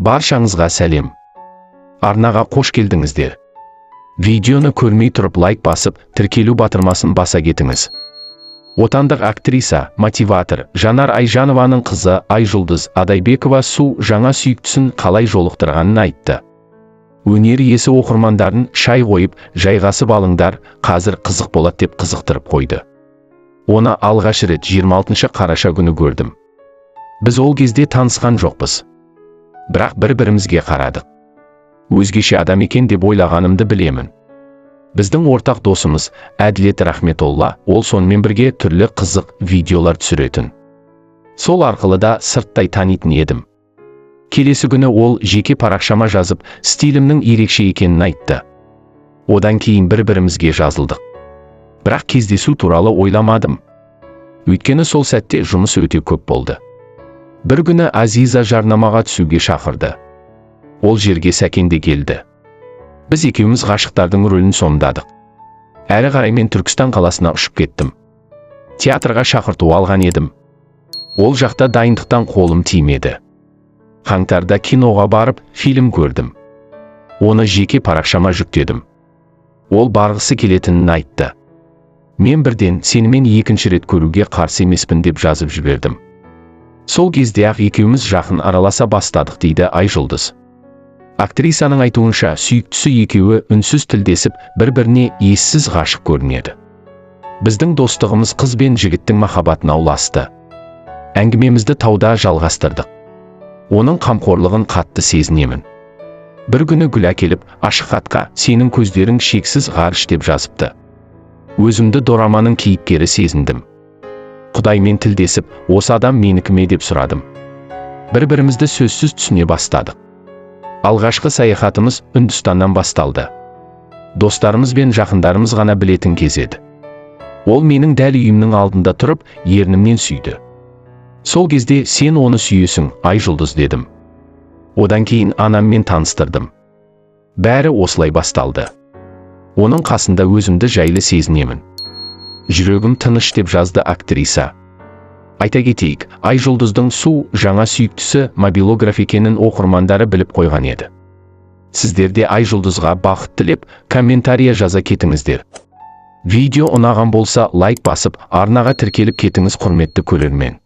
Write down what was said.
Баршаңызға сәлем. Арнаға қош келдіңіздер. Видеоны көрмей тұрып лайк басып, тіркелу батырмасын баса кетіңіз. Отандық актриса, мотиватор Жанар Айжанованың қызы Айжұлдыз Адайбекова Су жаңа сүйіктісін қалай жолықтырғанын айтты. Өнер иесі оқырмандарын шай қойып, жайғасып алыңдар, қазір қызық болады деп қызықтырып қойды. Оны алғаш рет 26 қараша күні көрдім. Біз ол кезде танысқан жоқпыз. Бірақ бір-бірімізге қарадық. Өзгеше адам екен деп ойлағанымды білемін. Біздің ортақ досымыз Әділет Рахметолла, ол сонымен бірге түрлі қызық видеолар түсіретін. Сол арқылы да сырттай танитын едім. Келесі күні ол жеке парақшама жазып, стилімнің ерекше екенін айтты. Одан кейін бір-бірімізге жазылдық. Бірақ кездесу туралы ойламадым. Өйткені сол сәтте жұмыс өте көп болды. Бір күні Азиза жарнамаға түсуге шақырды. Ол жерге Сәкен де келді. Біз екеуміз ғашықтардың рөлін сомдадық. Әрі қарай мен Түркістан қаласына ұшып кеттім. Театрға шақырту алған едім. Ол жақта дайындықтан қолым тимеді. Қаңтарда киноға барып, фильм көрдім. Оны жеке парақшама жүктедім. Ол барғысы келетінін айтты. Мен бірден сенімен екінші рет көруге қарсы емеспін деп жазып жібердім. Сол кезде-ақ екеуміз жақын араласа бастадық, дейді Айжұлдыз. Актрисаның айтуынша, сүйіктісі екеуі үнсіз тілдесіп, бір-біріне ессіз ғашық көрінеді. Біздің достығымыз қыз бен жігіттің махаббатына ұласты. Әңгімемізді тауда жалғастырдық. Оның қамқорлығын қатты сезінемін. Бір күні гүл әкеліп, ашық хатқа сенің көздерің шексіз ғарыш деп жазыпты. Өзімді дораманың кейіпкері сезіндім. Құдаймен тілдесіп, осы адам менікі ме деп сұрадым. Бір-бірімізді сөзсіз түсіне бастадық. Алғашқы саяхатымыз Үндістаннан басталды. Достарымыз бен жақындарымыз ғана білетін кез еді. Ол менің дәл үйімнің алдында тұрып, ернімнен сүйді. Сол кезде сен оны сүйесің, Айжұлдыз, дедім. Одан кейін анаммен таныстырдым. Бәрі осылай басталды. Оның қасында өзімді жайлы сезінемін. Жүрегім тыныш, деп жазды актриса. Айта кетейік, Айжұлдыздың Су жаңа сүйіктісі мобилограф екенін оқырмандары біліп қойған еді. Сіздер де Айжұлдызға бақыт тілеп, комментария жаза кетіңіздер. Видео ұнаған болса лайк басып, арнаға тіркеліп кетіңіз, құрметті көрермен.